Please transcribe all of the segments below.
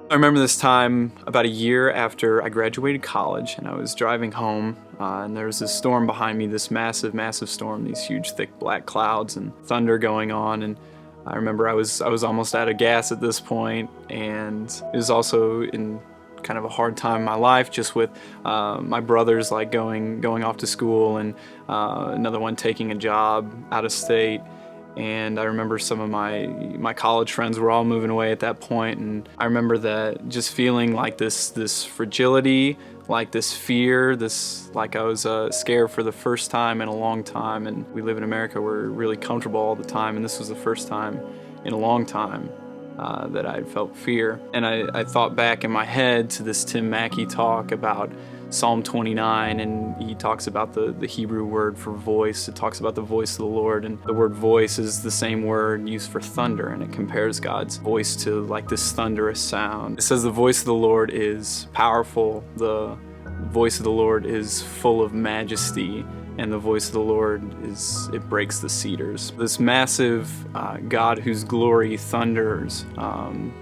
I remember this time about a year after I graduated college, and I was driving home, and there was this storm behind me, this massive, massive storm, these huge, thick black clouds and thunder going on. And I remember I was almost out of gas at this point, and it was also in kind of a hard time in my life, just with my brothers like going off to school, and another one taking a job out of state. And I remember some of my college friends were all moving away at that point, and I remember that just feeling like this fragility, like this fear, this like I was scared for the first time in a long time. And we live in America, we're really comfortable all the time, and this was the first time in a long time that I felt fear. And I thought back in my head to this Tim Mackey talk about Psalm 29, and he talks about the Hebrew word for voice. It talks about the voice of the Lord, and the word voice is the same word used for thunder, and it compares God's voice to like this thunderous sound. It says the voice of the Lord is powerful, the voice of the Lord is full of majesty, and the voice of the Lord it breaks the cedars. This massive God whose glory thunders.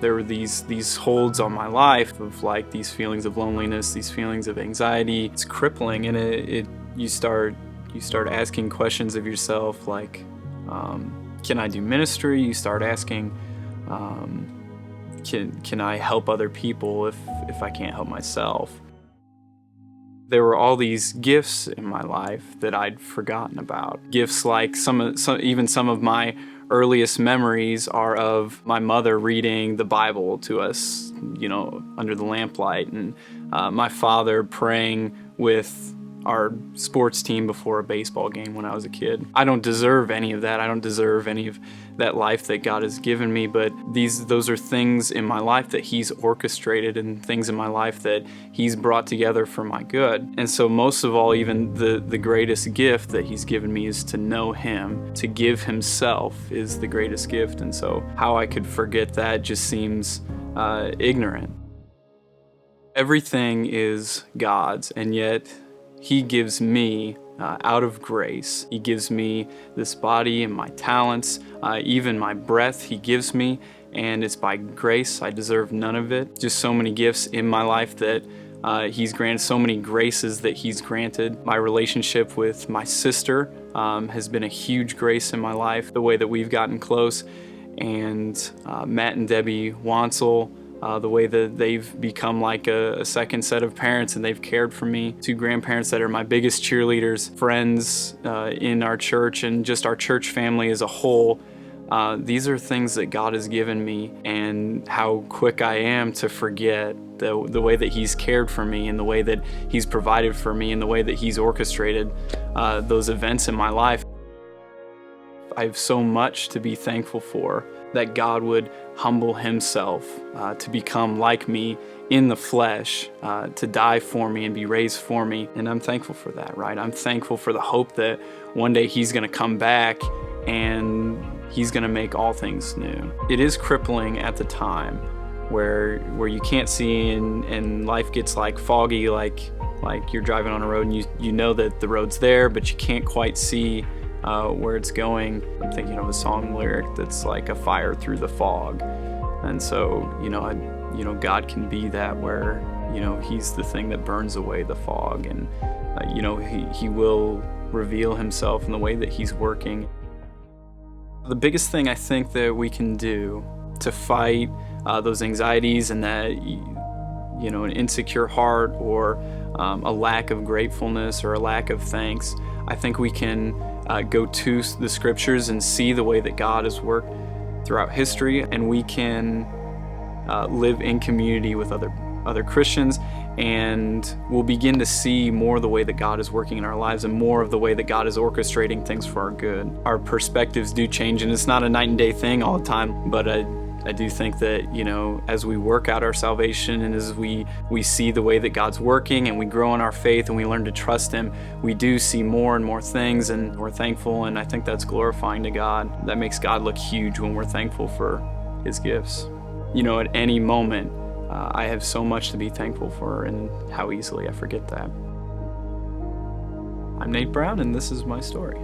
There were these holds on my life of like these feelings of loneliness, these feelings of anxiety. It's crippling, and you start asking questions of yourself like, can I do ministry? You start asking, can I help other people if I can't help myself? There were all these gifts in my life that I'd forgotten about. Gifts like even some of my earliest memories are of my mother reading the Bible to us, under the lamplight, and my father praying with our sports team before a baseball game when I was a kid. I don't deserve any of that. I don't deserve any of that life that God has given me, but those are things in my life that He's orchestrated, and things in my life that He's brought together for my good. And so most of all, even the greatest gift that He's given me is to know Him. To give Himself is the greatest gift, and so how I could forget that just seems ignorant. Everything is God's, and yet He gives me out of grace. He gives me this body and my talents, even my breath He gives me, and it's by grace. I deserve none of it. Just so many gifts in my life that He's granted, so many graces that He's granted. My relationship with my sister has been a huge grace in my life, the way that we've gotten close, and Matt and Debbie Wansel, the way that they've become like a second set of parents, and they've cared for me. Two grandparents that are my biggest cheerleaders, friends in our church, and just our church family as a whole. These are things that God has given me, and how quick I am to forget the way that He's cared for me, and the way that He's provided for me, and the way that He's orchestrated those events in my life. I have so much to be thankful for, that God would humble Himself to become like me in the flesh, to die for me and be raised for me. And I'm thankful for that, right? I'm thankful for the hope that one day He's gonna come back and He's gonna make all things new. It is crippling at the time where you can't see, and life gets like foggy, like you're driving on a road and you know that the road's there, but you can't quite see where it's going. I'm thinking of a song lyric that's like a fire through the fog. And so, God can be that, where, He's the thing that burns away the fog, and, He will reveal Himself in the way that He's working. The biggest thing I think that we can do to fight those anxieties and that, an insecure heart, or a lack of gratefulness, or a lack of thanks, I think we can go to the scriptures and see the way that God has worked throughout history, and we can live in community with other Christians, and we'll begin to see more of the way that God is working in our lives, and more of the way that God is orchestrating things for our good. Our perspectives do change, and it's not a night and day thing all the time, but I do think that, as we work out our salvation, and as we see the way that God's working, and we grow in our faith, and we learn to trust Him, we do see more and more things, and we're thankful, and I think that's glorifying to God. That makes God look huge when we're thankful for His gifts. At any moment, I have so much to be thankful for, and how easily I forget that. I'm Nate Brown, and this is my story.